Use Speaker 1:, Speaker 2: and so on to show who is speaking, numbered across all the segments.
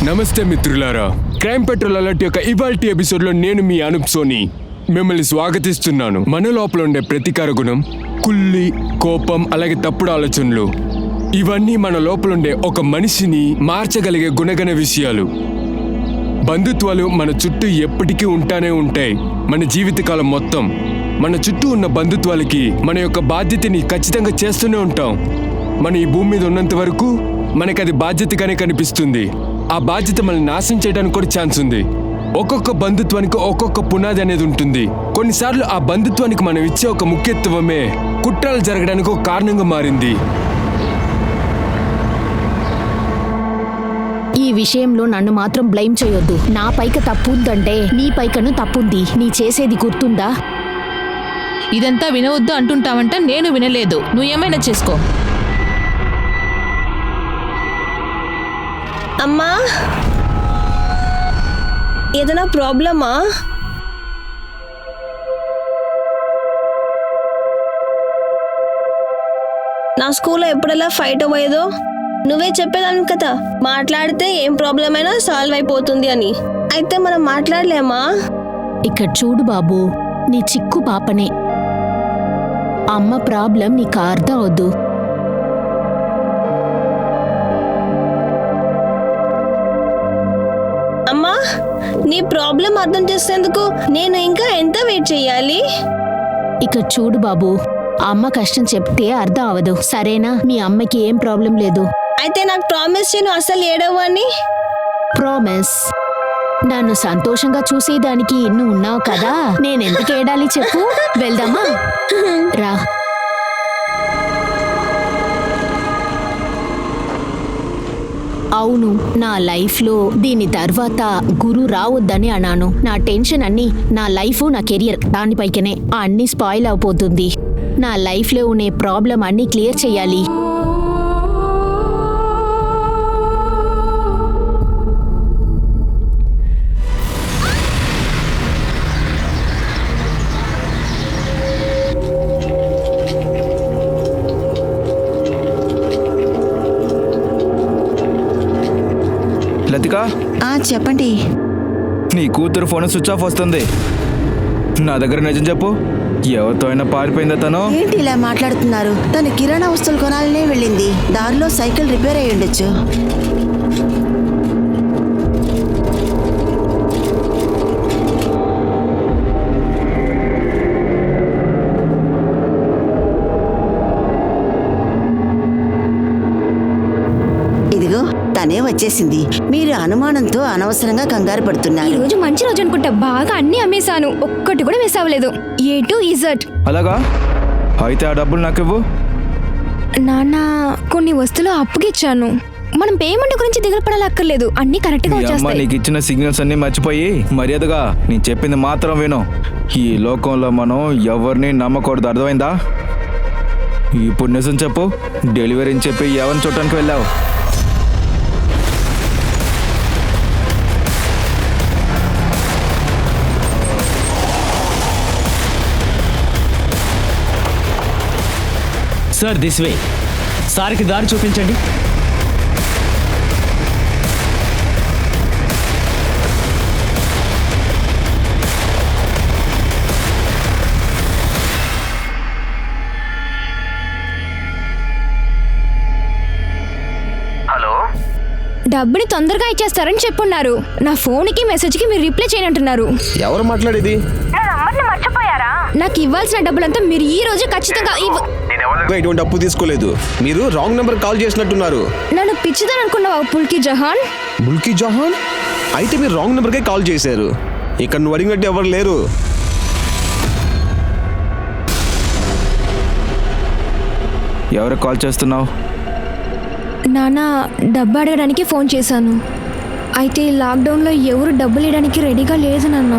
Speaker 1: నమస్తే మిత్రులారా, crime patrol alert యొక్క ఇవాల్టి ఎపిసోడ్లో నేను మీ అనూప్ సోని మిమ్మల్ని స్వాగతిస్తున్నాను. మన లోపల ఉండే ప్రతీకార గుణం, కుళ్ళి, కోపం, అలాగే తప్పుడు ఆలోచనలు, ఇవన్నీ మన లోపల ఉండే ఒక మనిషిని మార్చగలిగే గుణగణ విషయాలు. బంధుత్వాలు మన చుట్టూ ఎప్పటికీ ఉంటానే ఉంటాయి. మన జీవితకాలం మొత్తం మన చుట్టూ ఉన్న బంధుత్వాలకి మన యొక్క బాధ్యతని ఖచ్చితంగా చేస్తూనే ఉంటాం. మన ఈ భూమి మీద ఉన్నంత వరకు మనకి అది బాధ్యతగానే కనిపిస్తుంది. ఆ బాధ్యత మనల్ని నాశనం చేయడానికి కూడా ఛాన్స్ ఉంది. ఒక్కొక్క బంధుత్వానికి ఒక్కొక్క పునాది అనేది ఉంటుంది. కొన్నిసార్లు ఆ బంధుత్వానికి మనం ఇచ్చే ఒక ముఖ్యత్వమే కుట్రలు జరగడానికి ఒక కారణంగా మారింది.
Speaker 2: ఈ విషయంలో నన్ను మాత్రం బ్లేమ్ చేయొద్దు. నా పైక తప్పుందంటే నీ పైకను తప్పుంది. నీ చేసేది గుర్తుందా?
Speaker 3: ఇదంతా వినవద్దు అంటుంటావంట, నేను వినలేదు. నువ్వు ఏమైనా చేసుకో.
Speaker 4: అమ్మా, ఏదైనా ప్రాబ్లమా? నా స్కూల్లో ఎప్పుడెలా ఫైట్ అవ్వదో నువ్వే చెప్పేదాన్ని కదా, మాట్లాడితే ఏం ప్రాబ్లం అయినా సాల్వ్ అయిపోతుంది అని. అయితే మనం మాట్లాడలేమా?
Speaker 2: ఇక్కడ చూడు బాబు, నీ చిక్కు పాపనే. అమ్మ ప్రాబ్లం నీకు అర్థం అవద్దు.
Speaker 4: అమ్మా, నీ ప్రాబ్లం అర్థం చేసేందుకు నేను ఇంకా ఎంత వెయిట్ చేయాలి?
Speaker 2: ఇక్కడ చూడు బాబు, అమ్మ కష్టం చెప్తే అర్థం అవదు, సరేనా? మీ అమ్మకి ఏం ప్రాబ్లం లేదు.
Speaker 4: అయితే నాకు ప్రామిస్ చేయను అసలు ఏడవని.
Speaker 2: ప్రామిస్? నన్ను సంతోషంగా చూసేదానికి నువ్వు ఉన్నావు కదా, నేనెందుకు ఏడాలి చెప్పు? వెళ్దామా? రా. అవును, నా లైఫ్లో దీని తర్వాత గురు రావద్దని అన్నాను. నా టెన్షన్ అన్ని నా లైఫ్, నా కెరియర్ దానిపైకనే. అన్ని స్పాయిల్ అయిపోతుంది. నా లైఫ్లో ఉండే ప్రాబ్లం అన్ని క్లియర్ చేయాలి.
Speaker 5: లతికా,
Speaker 6: చెప్పండి.
Speaker 5: నీ కూతురు ఫోన్ స్విచ్ ఆఫ్ వస్తుంది. నా దగ్గర నిజం చెప్పు, ఎవరితో అయినా పారిపోయిందా తను?
Speaker 6: ఏంటి ఇలా మాట్లాడుతున్నారు? తను కిరాణా వస్తువులు కొనాలనే వెళ్ళింది. దారిలో సైకిల్ రిపేర్ అయ్యి ఉండొచ్చు. ఇదిగో తనే వచ్చేసింది. మీరు అనుమానంతో అనవసరంగా కంగారు పడుతున్నారు.
Speaker 7: ఈ రోజు మంచి రోజు అనుకుంటా, బాగా అన్ని అమ్మేశాను, ఒక్కటి కూడా మిస్ అవ్వలేదు. A to ఇజెడ్.
Speaker 5: అలాగా? అయితే ఆ డబ్బులు నాకు ఇవ్వు.
Speaker 7: నాన్న, కొన్ని వస్తువులు అప్పుకిచ్చాను. మనం పేమెంట్ గురించి దిగులు పడాలక్కర్లేదు, అన్ని కరెక్ట్ గా
Speaker 5: మీ అమ్మ
Speaker 7: వచ్చేస్తాయి.
Speaker 5: నీకు ఇచ్చిన సిగ్నల్స్ అన్ని మర్చిపోయి మర్యాదగా నేను చెప్పింది మాత్రం విను. ఈ లోకంలో మనం ఎవరిని నమ్మకూడదు, అర్థమైందా? ఇప్పుడు నిజం చెప్పు, డెలివరీ అని చెప్పి ఎవరిని చూడటానికి వెళ్ళావు?
Speaker 8: Sir, this way. సార్కి దారి చూపించండి.
Speaker 7: డబ్బుని తొందరగా ఇచ్చేస్తారని చెప్పున్నారు. నా ఫోన్కి మెసేజ్కి మీరు రిప్లై చేయనంటున్నారు.
Speaker 9: ఎవరు మాట్లాడేది?
Speaker 7: నాకు ఇవ్వాల్సిన డబ్బులంతా మీరు ఈ రోజు ఖచ్చితంగా
Speaker 9: ఎటువంటి అప్పు తీసుకోలేదు. మీరు రాంగ్ నెంబర్ కాల్ చేసినట్టున్నారు.
Speaker 7: నన్ను పిచ్చిదని అనుకున్నావా పుల్కి జహాన్?
Speaker 9: బుల్కి జహాన్? అయితే మీరు రాంగ్ నెంబర్కే కాల్ చేశారు. ఇక్కడ నువ్వు అడిగినట్టు ఎవరు లేరు.
Speaker 5: ఎవరికి కాల్ చేస్తున్నావు?
Speaker 7: నాన్న, డబ్బు అడగడానికి ఫోన్ చేశాను. అయితే లాక్డౌన్లో ఎవరు డబ్బులు ఇవ్వడానికి రెడీగా లేదు నాన్న.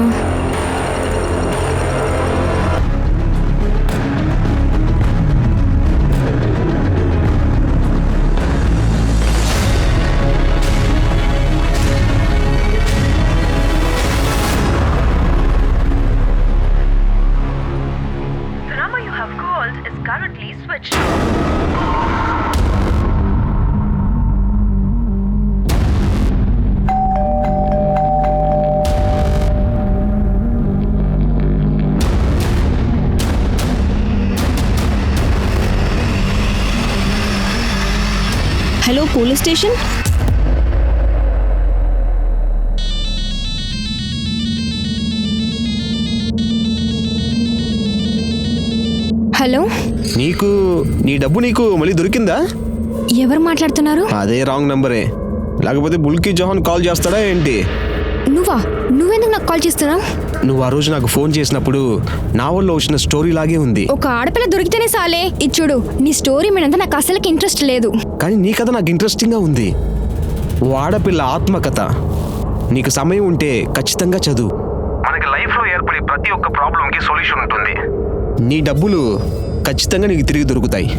Speaker 4: Police station?
Speaker 7: హలో,
Speaker 9: నీ డబ్బు నీకు మళ్ళీ దొరికిందా?
Speaker 7: ఎవరు మాట్లాడుతున్నారు?
Speaker 9: అదే రాంగ్ నంబరే. లేకపోతే బుల్కీ జోహన్ కాల్ చేస్తాడా ఏంటి?
Speaker 7: నువ్వెందుకు నాకు కాల్ చేస్తున్నావు?
Speaker 9: నువ్వు ఆ రోజు నాకు ఫోన్ చేసినప్పుడు నా వల్ల వచ్చిన స్టోరీ లాగే ఉంది.
Speaker 7: ఒక ఆడపిల్ల దొరికితేనే సాలే. ఇచ్చుడు, నీ స్టోరీ మీదంతా నాకు అసలుకి ఇంట్రెస్ట్ లేదు.
Speaker 9: కానీ నీ కథ నాకు ఇంట్రెస్టింగ్గా ఉంది. ఓ ఆడపిల్ల ఆత్మకథ. నీకు సమయం ఉంటే ఖచ్చితంగా చదువు. మనకి లైఫ్లో ఏర్పడే ప్రతి ఒక్క ప్రాబ్లంకి సొల్యూషన్ ఉంటుంది. నీ డబ్బులు ఖచ్చితంగా నీకు తిరిగి దొరుకుతాయి.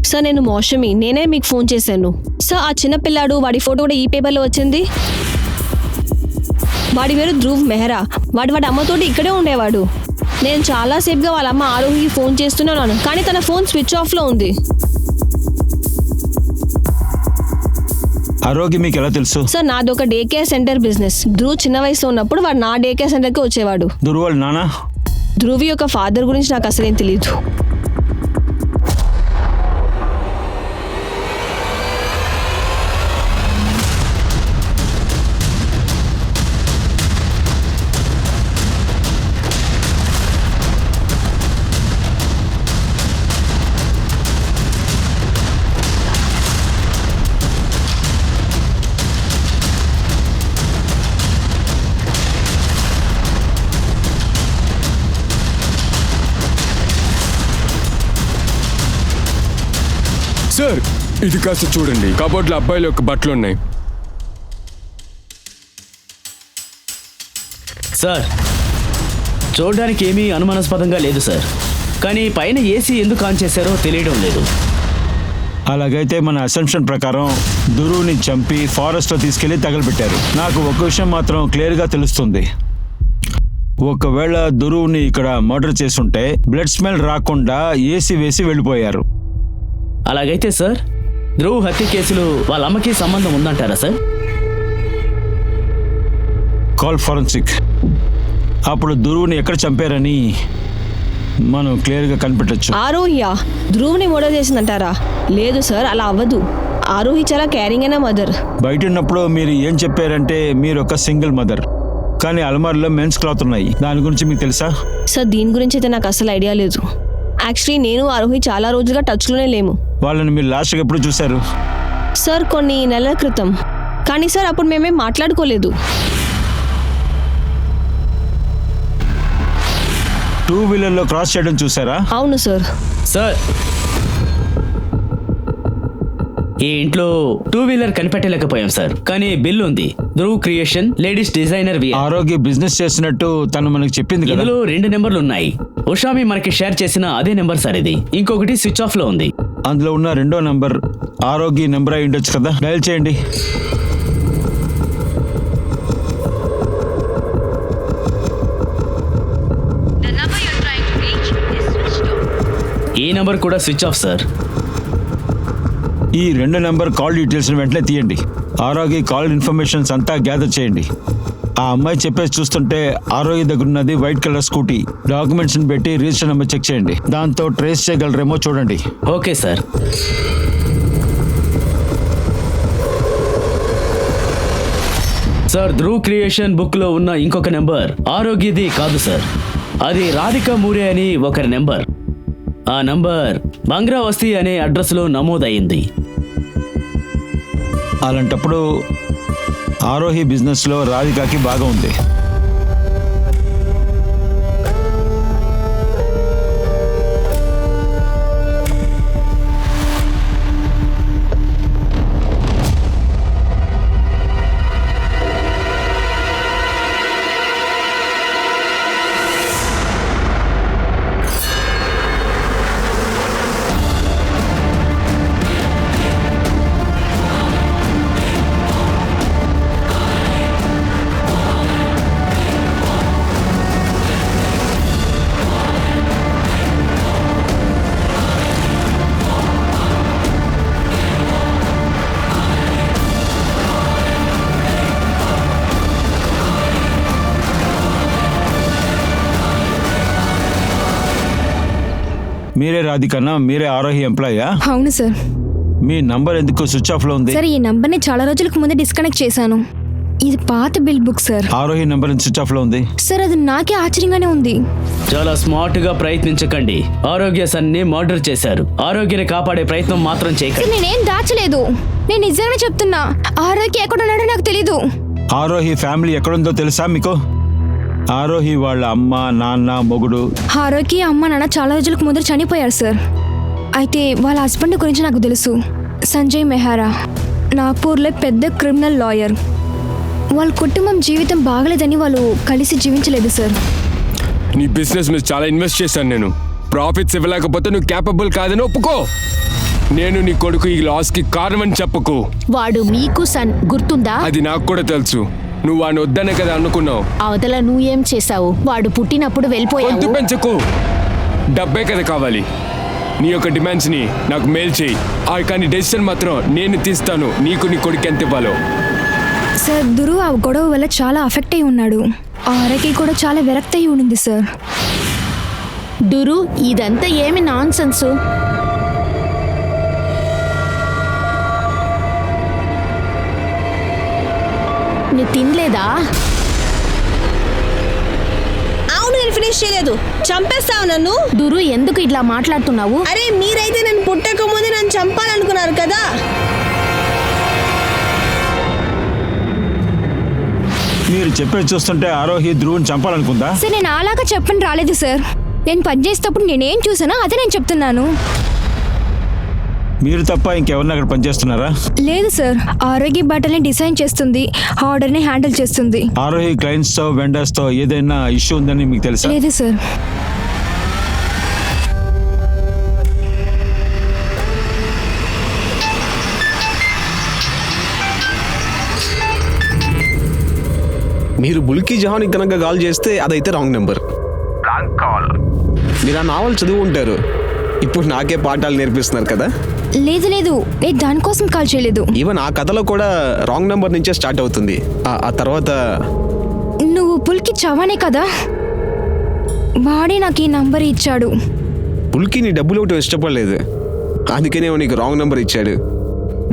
Speaker 4: సార్, నేను మౌషమి, నేనే మీకు ఫోన్ చేశాను. సార్, ఆ చిన్న పిల్లాడు, వాడి ఫోటో కూడా ఈ పేపర్లో వచ్చింది. వాడి పేరు ధ్రువ్ మెహ్రా. వాడి అమ్మతోటి ఇక్కడే ఉండేవాడు. నేను చాలాసేపుగా వాళ్ళ అమ్మ ఆరోహికి ఫోన్ చేస్తున్నాను, కానీ తన ఫోన్ స్విచ్ ఆఫ్లో ఉంది.
Speaker 5: ఆరోగ్యం మీకు ఎలా తెలుసు?
Speaker 4: సార్, నాది ఒక day care centre business. Dhruv చిన్న వయసులో ఉన్నప్పుడు వాడు నా డే కేర్ సెంటర్కి వచ్చేవాడు.
Speaker 5: దుర్వాళ్ళు నానా?
Speaker 4: ధ్రువ్ యొక్క ఫాదర్ గురించి నాకు అసలేం తెలియదు.
Speaker 1: సార్, ఇది కాస్త చూడండి. కబోర్డ్లో అబ్బాయిల యొక్క బట్టలు ఉన్నాయి.
Speaker 8: సార్, చూడడానికి ఏమీ అనుమానాస్పదంగా లేదు సార్. కానీ పైన ఏసీ ఎందుకు ఆన్ చేశారో తెలియడం లేదు.
Speaker 5: అలాగైతే మన అసెంప్షన్ ప్రకారం దురువుని చంపి ఫారెస్ట్లో తీసుకెళ్లి తగలబెట్టారు. నాకు ఒక విషయం మాత్రం క్లియర్గా తెలుస్తుంది. ఒకవేళ దురువుని ఇక్కడ మర్డర్ చేసుంటే బ్లడ్ స్మెల్ రాకుండా ఏసీ వేసి వెళ్ళిపోయారు.
Speaker 8: అలాగైతే సార్, ధ్రువ్ హత్య కేసులో వాళ్ళ అమ్మకి సంబంధం ఉందంటారా సార్?
Speaker 5: Call forensic. అప్పుడు దురువుని ఎక్కడ చంపారని మనం క్లియర్గా కనిపెట్టచ్చు.
Speaker 4: ఆరోహియా ధ్రువ్ని మర్డర్ చేసిందంటారా? లేదు సార్, అలా అవ్వదు. ఆరోహి చాలా కేరింగ్ అయిన మదర్.
Speaker 5: బయట ఉన్నప్పుడు మీరు ఏం చెప్పారంటే మీరు ఒక సింగిల్ మదర్, కానీ అల్మార్లో మెన్స్ క్లాత్ ఉన్నాయి. దాని గురించి మీకు తెలుసా?
Speaker 4: సార్, దీని గురించి అయితే నాకు అసలు ఐడియా లేదు. యాక్చువల్లీ నేను ఆరోహి చాలా రోజులుగా టచ్లోనే లేము.
Speaker 5: వాళ్ళని మీరు లాస్ట్గా ఎప్పుడు చూశారు?
Speaker 4: సార్, కొన్ని నెలల క్రితం. కానీ సార్, అప్పుడు మేమేం మాట్లాడుకోలేదు.
Speaker 5: 2 వీలర్లో క్రాస్ చేయడం చూసారా?
Speaker 4: అవును సార్.
Speaker 8: సార్, ఈ ఇంట్లో 2 వీలర్ కనిపెట్టలేకపోయాం సార్, కానీ బిల్ ఉంది. ధ్రువ్ క్రియేషన్ లేడీస్ డిజైనర్ వి.
Speaker 5: ఆరోగ్య బిజినెస్ చేసినట్టు తను మనకు చెప్పింది కదా.
Speaker 8: ఇందులో 2 నెంబర్లు ఉన్నాయి. ఉషామి మనకి షేర్ చేసిన అదే నెంబర్ సార్ ఇది. ఇంకొకటి స్విచ్ ఆఫ్ లో ఉంది.
Speaker 5: అందులో ఉన్న 2వ నంబర్ ఆరోగ్య నెంబర్ అయి ఉండొచ్చు కదా. డయల్ చేయండి.
Speaker 8: ఈ నెంబర్ కూడా స్విచ్ ఆఫ్ సార్.
Speaker 5: ఈ 2 నెంబర్ కాల్ డీటెయిల్స్ వెంటనే తీయండి. ఆరోగ్య కాల్ ఇన్ఫర్మేషన్స్ అంతా గ్యాదర్ చేయండి. ఆ అమ్మాయి చెప్పేసి చూస్తుంటే ఆరోగ్య దగ్గర ఉన్నది వైట్ కలర్ స్కూటీ. డాక్యుమెంట్స్ ని పెట్టి రిజిస్టర్ నెంబర్ చెక్ చేయండి. దాంతో ట్రేస్ చేయగలరేమో చూడండి.
Speaker 8: Okay sir. Sir, Dhruv creation book లో ఉన్న ఇంకొక నెంబర్ ఆరోగ్యది కాదు సార్. అది రాధికా మూరే అని ఒకరి నెంబర్. ఆ నంబర్ బంగ్రా వస్తీ అనే అడ్రస్లో నమోదయ్యింది.
Speaker 5: అలాంటప్పుడు ఆరోహి బిజినెస్లో రాధికాకి బాగా ఉంది. మీరే రాధికన్నా, మీరే ఆరోహి ఎంప్లాయా?
Speaker 7: అవును సార్.
Speaker 5: మీ నంబర్ ఎందుకు స్విచ్ ఆఫ్ లో ఉంది?
Speaker 7: సార్ ఈ నంబర్ని చాలా రోజులకు ముందే డిస్కనెక్ట్ చేశాను. ఇది పాత bill book sir.
Speaker 5: Aarohi number switch off లో ఉంది.
Speaker 7: సార్ అది నాకే ఆశ్చర్యంగానే ఉంది.
Speaker 8: చాలా స్మార్ట్ గా ప్రయత్నించకండి. ఆరోగ్య సన్ని మర్డర్ చేశారు. ఆరోగ్యాన్ని కాపాడే ప్రయత్నం మాత్రం
Speaker 7: సార్
Speaker 8: చేయకండి.
Speaker 7: నేనేం దాచలేదు, నేను నిజంగానే చెప్తున్నా. ఆరోగ్య ఎక్కడ ఉన్నాడో నాకు తెలీదు.
Speaker 5: ఆరోహి ఫ్యామిలీ ఎక్కడుందో తెలుసా మీకు? ఆరోహి వాళ్ళ అమ్మ, నాన్న, మొగుడు.
Speaker 7: ఆరోగ్య అమ్మ నాన్న చాలా రోజులకు ముందు చనిపోయారు సార్. అయితే వాళ్ళ హస్బెండ్ గురించి నాకు తెలుసు. సంజయ్ మెహరా, నాగ్పూర్లో పెద్ద క్రిమినల్ లాయర్. వాళ్ళ కుటుంబం జీవితం బాగలేదని వాళ్ళు కలిసి జీవించలేదు సార్.
Speaker 1: నీ బిజినెస్ మీద చాలా ఇన్వెస్ట్ చేశాను నేను. ప్రాఫిట్స్ ఇవ్వలేకపోతే నువ్వు క్యాపబుల్ కాదని ఒప్పుకో. నేను నీ కొడుకు ఈ లాస్ కి కారణమని చెప్పకు.
Speaker 2: వాడు మీకు సన్ గుర్తుందా?
Speaker 1: అది నాకు కూడా తెలుసు. నువ్వు వాడిని వద్దనే కదా అనుకున్నావు.
Speaker 2: అవతల నువ్వేం చేసావు? వాడు పుట్టినప్పుడు
Speaker 1: గొంతు
Speaker 2: వెళ్ళిపోయావు.
Speaker 1: పెంచకు. డబ్బే కదా కావాలి. నీ యొక్క డిమాండ్స్ ని నాకు మెయిల్ చేయి. కానీ డెసిషన్ మాత్రం నేను తీస్తాను. నీకు నీ కొడుకు ఎంత ఇవ్వాలో.
Speaker 7: సార్ దురు ఆ గొడవ వల్ల చాలా అఫెక్ట్ అయి ఉన్నాడు. ఆరోగ్య కూడా చాలా విరక్తి అయి ఉండింది సార్.
Speaker 2: డురు, ఇదంతా ఏమి నాన్ సెన్సు? నువ్వు తినలేదా?
Speaker 4: అవును, నేను ఫినిష్ చేయలేదు. చంపేస్తావు నన్ను.
Speaker 2: డురు, ఎందుకు ఇట్లా మాట్లాడుతున్నావు?
Speaker 4: అరే మీరైతే నన్ను పుట్టక ముందే నన్ను చంపాలనుకున్నారు కదా.
Speaker 5: మీరు చెప్పేది చూస్తుంటే ఆరోహి ధ్రువుని చంపాలనుకుందా?
Speaker 7: సార్ నేను అలాగా చెప్పని రాలేదు సార్. నేను పనిచేసేటప్పుడు నేనేం చూసానో అదే నేను చెప్తున్నాను.
Speaker 5: మీరు తప్ప ఇంకెవరిని అక్కడ పనిచేస్తున్నారా?
Speaker 7: లేదు సార్, ఆరోగ్య బట్టల్ని డిజైన్ చేస్తుంది, ఆర్డర్ని హ్యాండిల్ చేస్తుంది.
Speaker 5: ఆరోహి క్లయింట్స్ తో, వెండర్స్ తో ఏదైనా ఇష్యూ ఉందని మీకు తెలుసా?
Speaker 7: లేదు సార్.
Speaker 9: మీరు బుల్కి జహాన్కి కనుక కాల్ చేస్తే అదైతే రాంగ్ నెంబర్. మీరు ఆ నావల్ చదివి ఉంటారు. ఇప్పుడు నాకే పాఠాలు నేర్పిస్తున్నారు కదా.
Speaker 7: లేదు లేదు, నేను దానికోసం కాల్ చేయలేదు.
Speaker 9: ఈవెన్ ఆ కథలో కూడా రాంగ్ నెంబర్ నుంచే స్టార్ట్ అవుతుంది. ఆ తర్వాత
Speaker 7: నువ్వు పుల్కి చవానే కదా, వాడే నాకు ఈ నంబర్ ఇచ్చాడు.
Speaker 9: బుల్కి నీ డబ్బులు ఇవ్వటం ఇష్టపడలేదు, అందుకనే నీకు రాంగ్ నెంబర్ ఇచ్చాడు.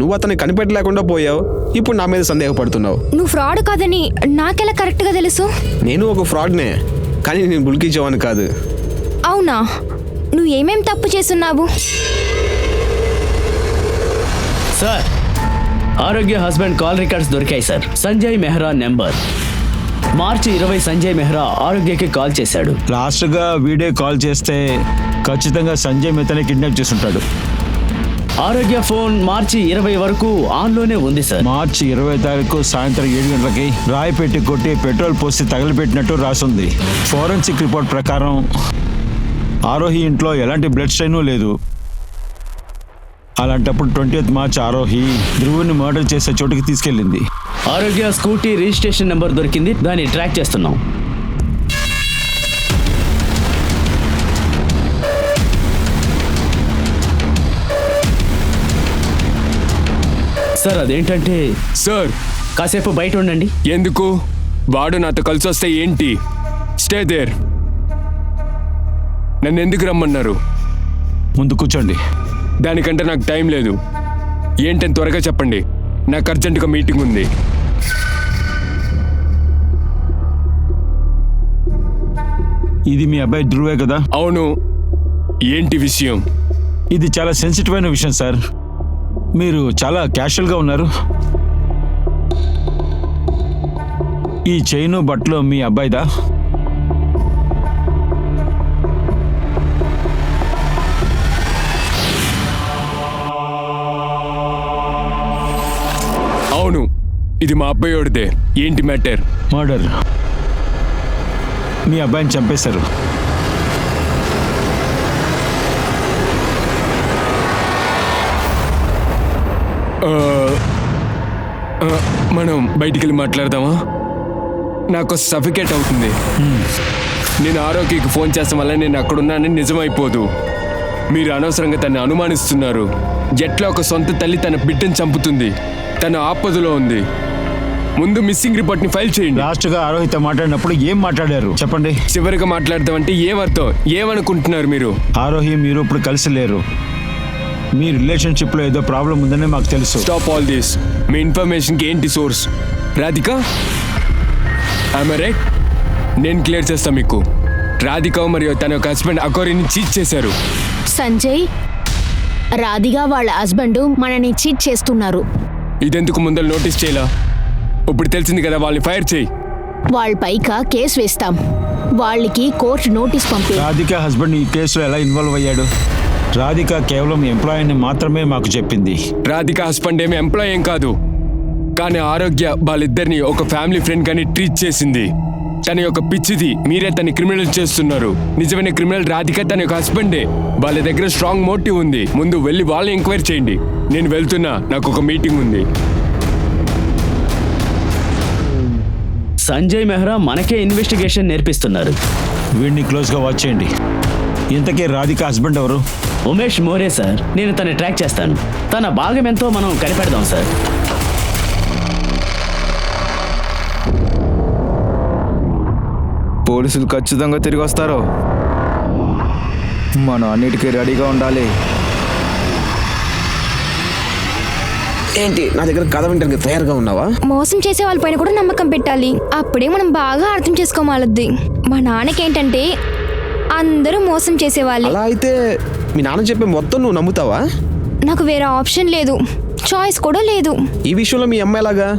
Speaker 9: నువ్వు అతన్ని కనిపెట్టలేకుండా పోయావు. ఇప్పుడు నా మీద సందేహపడుతున్నావు.
Speaker 7: నువ్వు ఫ్రాడ్ కాదని నాకెలా కరెక్ట్గా తెలుసు?
Speaker 9: నేను ఒక ఫ్రాడ్నే, కానీ నేను బుల్కి జవాన్ కాదు.
Speaker 7: అవునా? నువ్వు ఏమేం తప్పు చేస్తున్నావు?
Speaker 8: సార్, ఆరోగ్య హస్బెండ్ కాల్ రికార్డ్స్ దొరికాయి సార్. సంజయ్ మెహ్రా నెంబర్. మార్చి 20 సంజయ్ మెహ్రా ఆరోగ్యకి కాల్ చేశాడు.
Speaker 5: లాస్ట్ గా వీడియో కాల్ చేస్తే ఖచ్చితంగా సంజయ్ మెహ్తాని కిడ్నాప్ చేస్తుంటాడు.
Speaker 8: ఆరోగ్య ఫోన్ మార్చి 20 వరకు ఆన్లోనే ఉంది సార్.
Speaker 5: మార్చి 20 తారీఖు సాయంత్రం 7 గంటలకి రాయి పెట్టి కొట్టి పెట్రోల్ పోసి తగలబెట్టినట్టు రాసుంది. ఫోరెన్సిక్ రిపోర్ట్ ప్రకారం ఆరోహి ఇంట్లో ఎలాంటి బ్లడ్ స్ట్రెయిన్ లేదు. అలాంటప్పుడు 20th మార్చ్ ఆరోహి ధ్రువుని మర్డర్ చేసే చోటుకి తీసుకెళ్ళింది.
Speaker 8: ఆరోగ్య స్కూటీ రిజిస్ట్రేషన్ నెంబర్ దొరికింది, దాన్ని ట్రాక్ చేస్తున్నాం. సార్ అదేంటంటే
Speaker 1: సార్,
Speaker 8: కాసేపు బయట ఉండండి.
Speaker 1: ఎందుకు? వాడు నాతో కలిసి వస్తే ఏంటి? Stay there. నన్ను ఎందుకు రమ్మన్నారు?
Speaker 5: ముందు కూర్చోండి.
Speaker 1: దానికంటే నాకు టైం లేదు. ఏంటని త్వరగా చెప్పండి, నాకు అర్జెంటుగా మీటింగ్ ఉంది.
Speaker 5: ఇది మీ అబ్బాయి ధ్రువే కదా?
Speaker 1: అవును. ఏంటి విషయం?
Speaker 5: ఇది చాలా సెన్సిటివ్ అయిన విషయం సార్. మీరు చాలా క్యాషువల్గా ఉన్నారు. ఈ చైను బట్టలు మీ అబ్బాయిదా?
Speaker 1: అవును, ఇది మా అబ్బాయోడిదే. ఏంటి మ్యాటర్?
Speaker 5: మర్డర్. మీ అబ్బాయిని చంపేశారు.
Speaker 1: మనం బయటికి వెళ్ళి మాట్లాడదామా? నాకు సఫికేట్ అవుతుంది. నేను ఆరోగ్యకి ఫోన్ చేస్తాం వల్ల నేను అక్కడున్నానని నిజమైపోదు. మీరు అనవసరంగా తనని అనుమానిస్తున్నారు. ఎట్లా ఒక సొంత తల్లి తన బిడ్డను చంపుతుంది? తన ఆపదలో ఉంది. ముందు మిస్సింగ్ రిపోర్ట్ ని ఫైల్ చేయండి.
Speaker 10: లాస్ట్ గా ఆరోహిత మాట్లాడినప్పుడు ఏం మాట్లాడారు చెప్పండి.
Speaker 1: చివరిగా మాట్లాడతామంటే ఏమర్థం? ఏమనుకుంటున్నారు మీరు?
Speaker 10: ఆరోహి మీరు ఇప్పుడు కలిసి లేరు. మీ రిలేషన్షిప్ లో ఏదో ప్రాబ్లం ఉందని మాకు తెలుసు.
Speaker 1: Stop all this. Me information కి ఏంటి సోర్స్? Radhika, I'm right? నేను క్లియర్ చేస్తా మీకు. రాధిక మరియు తన యొక్క హస్బెండ్ అకోరిని చీట్ చేశారు.
Speaker 2: సంజయ్, రాధిక వాళ్ళ హస్బెండ్ మనని చీట్ చేస్తున్నారు.
Speaker 1: ఇదెందుకు ముందర నోటీస్ చేయలా? ఇప్పుడు తెలిసింది కదా, వాళ్ళని ఫైర్ చేయి.
Speaker 2: వాళ్ళ పైక కేసు వేస్తాం. వాళ్ళకి కోర్టు నోటీస్ పంపి.
Speaker 10: రాధిక హస్బెండ్ ఈ కేసులో ఎలా ఇన్వాల్వ్ అయ్యాడు? రాధిక కేవలం ఎంప్లాయ్ అని మాత్రమే మాకు చెప్పింది.
Speaker 1: రాధిక హస్బెండ్ ఏమి ఎంప్లాయ్ ఏం కాదు, కానీ ఆరోగ్య వాళ్ళిద్దరిని ఒక ఫ్యామిలీ ఫ్రెండ్ గాని ట్రీట్ చేసింది. తన యొక్క పిచ్చిది. మీరే తన క్రిమినల్ చేస్తున్నారు. నిజమైన క్రిమినల్ రాధిక, తన యొక్క హస్బెండే. వాళ్ళ దగ్గర స్ట్రాంగ్ మోటివ్ ఉంది. ముందు వెళ్ళి వాళ్ళని ఎంక్వైరీ చేయండి. నేను వెళ్తున్నా, నాకు ఒక మీటింగ్ ఉంది.
Speaker 8: సంజయ్ మెహ్రా మనకే ఇన్వెస్టిగేషన్ నేర్పిస్తున్నారు.
Speaker 10: వీడిని క్లోజ్ గా వాచ్ చేయండి. ఇంతకీ రాధిక హస్బెండ్ ఎవరు?
Speaker 8: ఉమేష్ మోరే సార్. నేను తన ట్రాక్ చేస్తాను. తన భాగం ఎంతో మనం కనిపెడదాం సార్.
Speaker 5: పోలీసులు ఖచ్చితంగా తిరిగి వస్తారు. మనం అన్నిటికీ రెడీగా ఉండాలి.
Speaker 9: ఏంటి నా దగ్గర కథ వింటానికి తయారుగా ఉన్నావా?
Speaker 7: మోసం చేసే వాళ్ళపైన కూడా నమ్మకం పెట్టాలి. అప్పుడే మనం బాగా అర్థం చేసుకోమాలద్ది. మా నాన్నకేంటంటే అందరూ మోసం చేసేవాళ్ళే.
Speaker 9: అలా అయితే మీ నాన్న చెప్పే మొత్తం నువ్వు నమ్ముతావా?
Speaker 7: నాకు వేరే ఆప్షన్ లేదు, చాయిస్ కూడా లేదు.
Speaker 9: ఈ విషయంలో మీ అమ్మాయి లాగా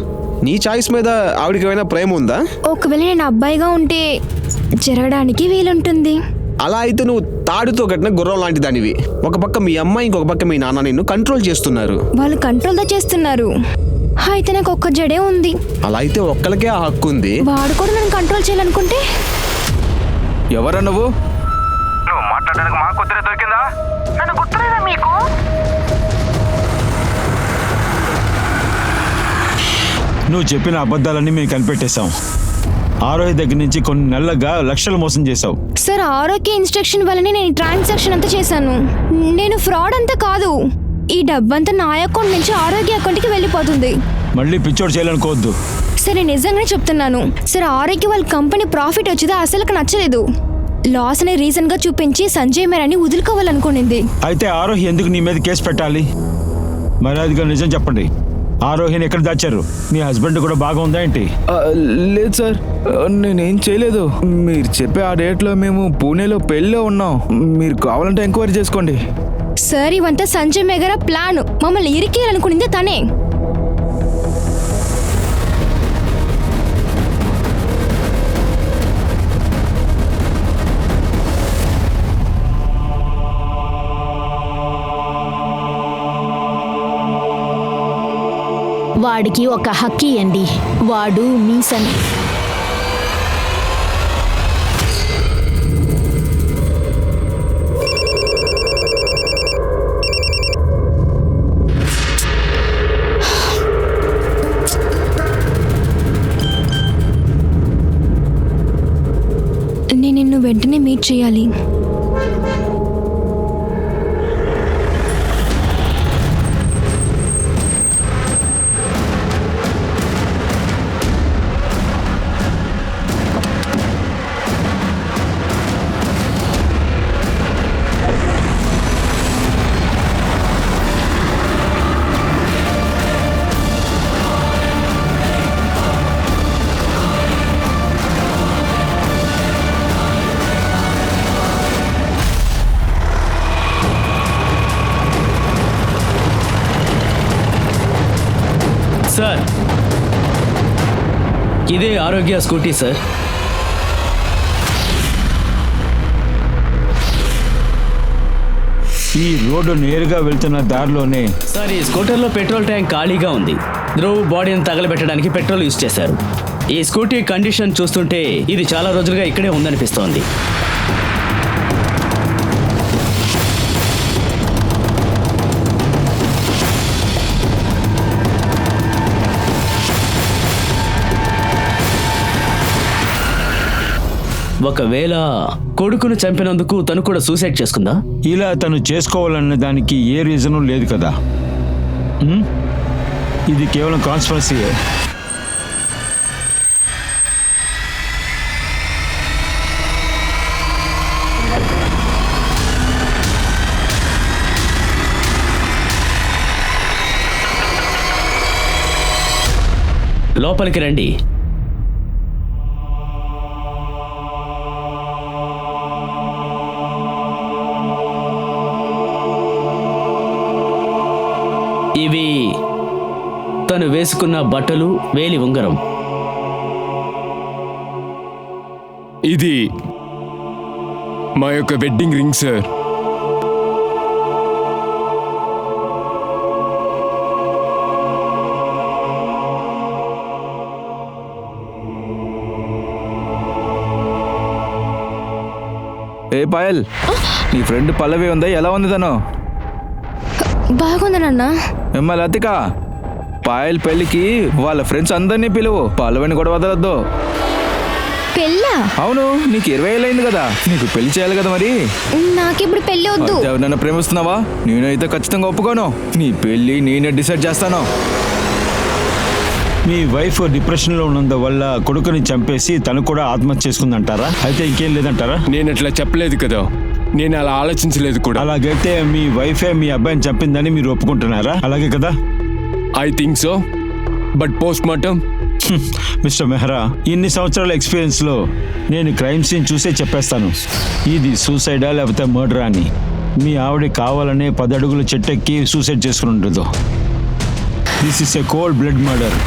Speaker 9: నీ చాయిస్ మీద ఆవిడకి ఏమైనా ప్రేమ ఉందా?
Speaker 7: ఒకవేళ నేను అబ్బాయిగా ఉంటే జరగడానికి వీలుంటుంది.
Speaker 9: అలా అయితే నువ్వు తాడుతో కట్టిన గుర్రం లాంటి దానివి. ఒక పక్క మీ అమ్మాయి, ఇంకొక పక్క మీ నాన్న నిన్ను కంట్రోల్ చేస్తున్నారు.
Speaker 7: వాళ్ళు కంట్రోల్తో చేస్తున్నారు. అయితే నాకు ఒక్క జడే ఉంది.
Speaker 9: అలా అయితే ఒక్కరికే ఆ హక్కు ఉంది.
Speaker 7: వాడు కూడా నన్ను కంట్రోల్ చేయాలనుకుంటే?
Speaker 5: ఎవరా నువ్వు?
Speaker 11: నువ్వు మాట్లాడడానికి మాకు కుదిరే దొరికిందా? నన్ను గుర్తులేదా మీకు?
Speaker 10: నువ్వు చెప్పిన అబద్ధాలన్నీ మేము కనిపెట్టేశాం. ఆరోహి దగ్గర నుంచి కొన్ని నెలలుగా లక్షలు మోసం చేశావు.
Speaker 7: సార్, ఆరోగ్య ఇన్స్ట్రక్షన్ వల్లనే నేను ఈ ట్రాన్సాక్షన్ అంతా చేశాను. నేను ఫ్రాడ్ అంతా కాదు. ఈ డబ్బంతా నా అకౌంట్ నుంచి ఆరోగ్య అకౌంట్కి వెళ్ళిపోతుంది.
Speaker 10: మళ్ళీ పిచ్చోడు చేయాలనుకోవద్దు.
Speaker 7: సరే, నిజంగానే చెప్తున్నాను. సరే, ఆరోగ్య వాళ్ళ కంపెనీ ప్రాఫిట్ వచ్చేది అసలు నచ్చలేదు. లాస్ అనే రీజన్ గా చూపించి సంజయ్ మేరాని వదులుకోవాలనుకునింది.
Speaker 10: అయితే ఆరోహి ఎందుకు నీ మీద కేసు పెట్టాలి? మర్యాదగా నిజం చెప్పండి. ఆరోహిని ఎక్కడ దాచారు? మీ హస్బెండ్ కూడా బాగా ఉందా ఏంటి?
Speaker 5: లేదు సార్, నేనేం చేయలేదు. మీరు చెప్పే ఆ డేట్లో మేము పూణేలో పెళ్ళిలో ఉన్నాం. మీరు కావాలంటే ఎంక్వైరీ చేసుకోండి.
Speaker 7: సార్, ఇవంతా సంజయ్ మెహ్రా ప్లాన్. మమ్మల్ని ఇరికేయాలనుకునిందే తనే.
Speaker 2: వాడికి ఒక హక్కు ఇవ్వండి. వాడు మీ
Speaker 7: నేను నిన్ను వెంటనే మీట్ చేయాలి.
Speaker 8: సార్, ఇదే ఆరోగ్య స్కూటీ సార్.
Speaker 10: ఈ రోడ్డు నేరుగా వెళ్తున్న దారిలోనే
Speaker 8: సార్, ఈ స్కూటర్లో పెట్రోల్ ట్యాంక్ ఖాళీగా ఉంది. ధ్రువ్ బాడీని తగలబెట్టడానికి పెట్రోల్ యూజ్ చేశారు. ఈ స్కూటీ కండిషన్ చూస్తుంటే ఇది చాలా రోజులుగా ఇక్కడే ఉందనిపిస్తోంది. ఒకవేళ కొడుకును చంపినందుకు తను కూడా సూసైడ్ చేసుకుందా?
Speaker 10: ఇలా తను చేసుకోవాలన్న దానికి ఏ రీజను లేదు కదా. ఇది కేవలం కాన్స్పిరసీయే.
Speaker 8: లోపలికి రండి. ఇవి తను వేసుకున్న బట్టలు, వేలి ఉంగరం.
Speaker 1: ఇది మా యొక్క వెడ్డింగ్ రింగ్ సార్.
Speaker 5: ఏ పాయల్, నీ ఫ్రెండ్ పల్లవి ఉందా? ఎలా ఉంది తను?
Speaker 7: బాగుంది నాన్న.
Speaker 5: మిమ్మల్ని లతిక, పాయల్ పెళ్ళికి వాళ్ళ ఫ్రెండ్స్ అందరినీ పిలువు, పల్లవిని కూడా వదలొద్దు.
Speaker 7: పెళ్ళా?
Speaker 5: అవును, నీకు 20 ఏళ్ళు అయింది కదా, నీకు పెళ్లి చేయాలి కదా. మరి
Speaker 7: నాకిప్పుడు పెళ్ళి వద్దు.
Speaker 5: ఎవరినైనా ప్రేమిస్తున్నావా? నేనైతే ఖచ్చితంగా ఒప్పుకోను. నీ పెళ్ళి నేనే డిసైడ్ చేస్తాను.
Speaker 10: మీ వైఫ్ డిప్రెషన్లో ఉన్నందువల్ల కొడుకుని చంపేసి తను కూడా ఆత్మహత్య చేసుకుందంటారా? అయితే ఇంకేం లేదంటారా?
Speaker 1: నేను అట్లా చెప్పలేదు కదా, నేను అలా ఆలోచించలేదు కూడా.
Speaker 10: అలాగైతే మీ వైఫే మీ అబ్బాయిని చంపిందని మీరు ఒప్పుకుంటున్నారా? అలాగే కదా?
Speaker 1: I think so, but post mortem.
Speaker 10: Mister Mehra, ఇన్ని సంవత్సరాల ఎక్స్పీరియన్స్లో నేను క్రైమ్ సీన్ చూసే చెప్పేస్తాను ఇది సూసైడా లేకపోతే మర్డరా అని. మీ ఆవిడ కావాలనే 10 అడుగుల చెట్టెక్కి సూసైడ్ చేసుకుని ఉండదు. This is a cold blood murder.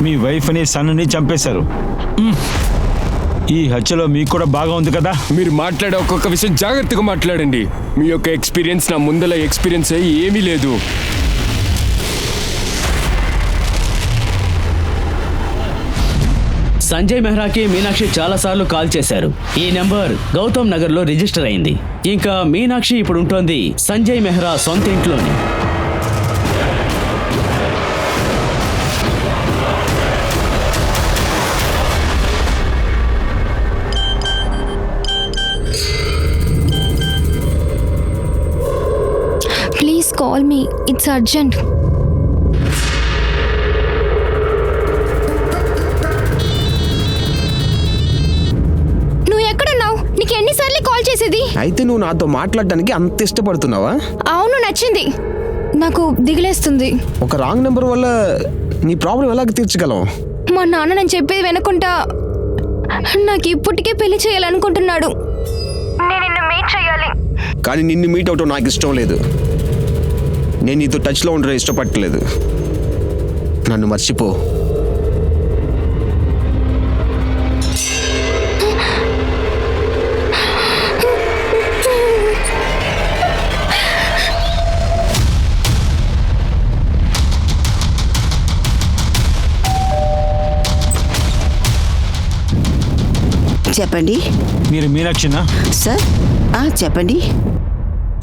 Speaker 10: మీ వైఫ్ని సన్ని చంపేశారు. ఈ హత్యలో మీకు కూడా బాగా ఉంది కదా.
Speaker 1: మీరు మాట్లాడే ఒక్కొక్క విషయం జాగ్రత్తగా మాట్లాడండి. మీ యొక్క ఎక్స్పీరియన్స్ నా ముందల ఎక్స్పీరియన్స్ ఏమీ లేదు.
Speaker 8: సంజయ్ మెహ్రాకి మీనాక్షి చాలాసార్లు కాల్ చేశారు. ఈ నెంబర్ గౌతమ్ నగర్లో రిజిస్టర్ అయింది. ఇంకా మీనాక్షి ఇప్పుడు ఉంటోంది సంజయ్ మెహ్రా సొంత ఇంట్లోని.
Speaker 7: Please call me, it's urgent. నువ్వు ఎక్కడున్నావు? నీకు ఎన్నిసార్లు కాల్ చేసేది?
Speaker 9: అయితే నువ్వు నాతో మాట్లాడడానికి అంత ఇష్టపడుతున్నావా?
Speaker 7: అవును, నచ్చింది. నాకు దిగులేస్తుంది.
Speaker 9: ఒక రాంగ్ నెంబర్ వల్ల నీ ప్రాబ్లం ఎలాగ తీర్చగలం?
Speaker 7: మా నాన్న నేను చెప్పేది వినకుండా నాకు ఇప్పటికే పెళ్లి చేయాలనుకుంటున్నాడు. నేను నిన్ను మీట్ చేయాలి.
Speaker 9: కానీ నిన్ను మీట్ అవటం నాకు ఇష్టం లేదు. నేను నీతో టచ్లో ఉండడం ఇష్టపడలేదు. నన్ను మర్చిపో.
Speaker 6: చెప్పండి.
Speaker 10: మీరు మీనాక్షినా?
Speaker 6: సార్, చెప్పండి.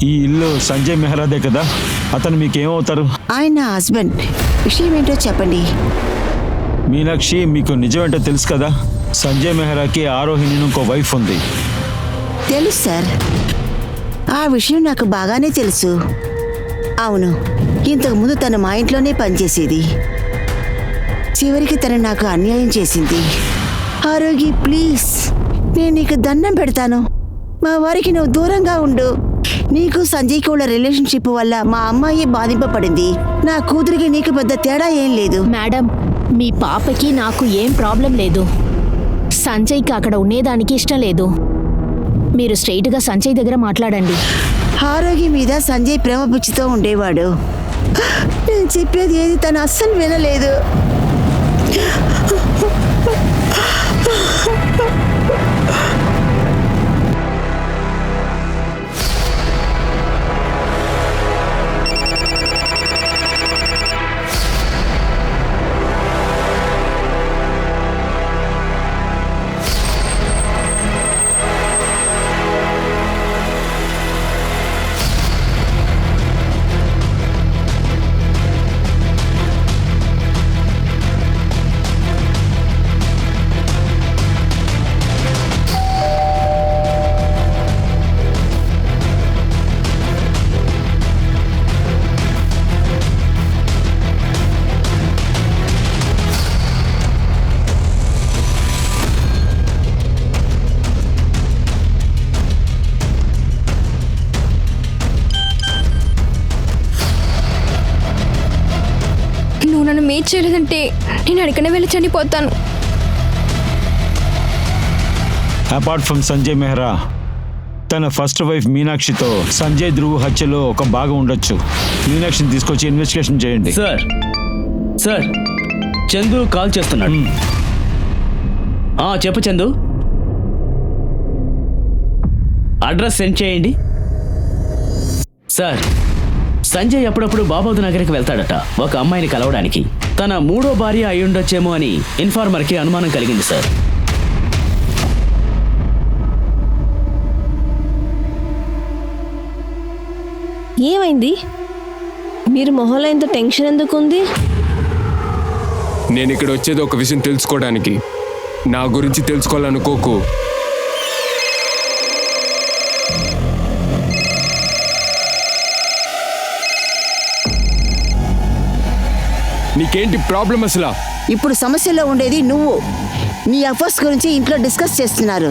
Speaker 10: ఈ ఇల్లు సంజయ్ మెహ్రాదే కదా? అతను మీకేమవుతారు?
Speaker 6: ఆయన హస్బెండ్. విషయం ఏంటో చెప్పండి.
Speaker 10: మీనాక్షి, మీకు నిజమేంటో తెలుసు కదా? సంజయ్ మెహ్రాకి ఆరోహిణి ఇంకో వైఫ్ ఉంది.
Speaker 6: తెలుసు సార్, ఆ విషయం నాకు బాగానే తెలుసు. అవును, ఇంతకుముందు తను మా ఇంట్లోనే పనిచేసేది. చివరికి తను నాకు అన్యాయం చేసింది. ఆరోగి, ప్లీజ్, నేను నీకు దండం పెడతాను. మా వారికి నువ్వు దూరంగా ఉండు. నీకు సంజయ్కి ఉన్న రిలేషన్షిప్ వల్ల మా అమ్మాయి బాధింపబడింది. నా కూతురికి నీకు పెద్ద తేడా ఏం లేదు.
Speaker 2: మేడం, మీ పాపకి నాకు ఏం ప్రాబ్లం లేదు. సంజయ్కి అక్కడ ఉండేదానికి ఇష్టం లేదు. మీరు స్ట్రైట్గా సంజయ్ దగ్గర మాట్లాడండి.
Speaker 6: ఆరోగ్యం మీద సంజయ్ ప్రేమ పిచ్చితో ఉండేవాడు. నేను చెప్పేది ఏది తను అస్సలు వినలేదు.
Speaker 7: హెల్ప్ చేయలేదంటే నేను అడిగిన వెళ్ళి చనిపోతాను.
Speaker 10: అపార్ట్ ఫ్రమ్ సంజయ్ మెహ్రా, తన ఫస్ట్ వైఫ్ మీనాక్షితో సంజయ్ ధ్రువ్ హత్యలో ఒక భాగం ఉండొచ్చు. మీనాక్షిని తీసుకొచ్చి ఇన్వెస్టిగేషన్ చేయండి.
Speaker 8: సార్ సార్ చందు కాల్ చేస్తున్నాడు. చెప్పు చందు. అడ్రస్ సెండ్ చేయండి. సార్, సంజయ్ అప్పుడప్పుడు బాబోదు నగర్కి వెళ్తాడట ఒక అమ్మాయిని కలవడానికి. తన 3వ భార్య అయి ఉండొచ్చేమో అని ఇన్ఫార్మర్కి అనుమానం కలిగింది సార్.
Speaker 4: ఏమైంది? మీరు మొహంలో ఇంత టెన్షన్ ఎందుకు ఉంది?
Speaker 1: నేను ఇక్కడ వచ్చేది ఒక విషయం తెలుసుకోవడానికి. నా గురించి తెలుసుకోవాలనుకోకు. నీకేంటి ప్రాబ్లం అసలు?
Speaker 6: ఇప్పుడు సమస్యలో ఉండేది నువ్వు. నీ అఫైర్స్ గురించి ఇంట్లో డిస్కస్ చేస్తున్నారు.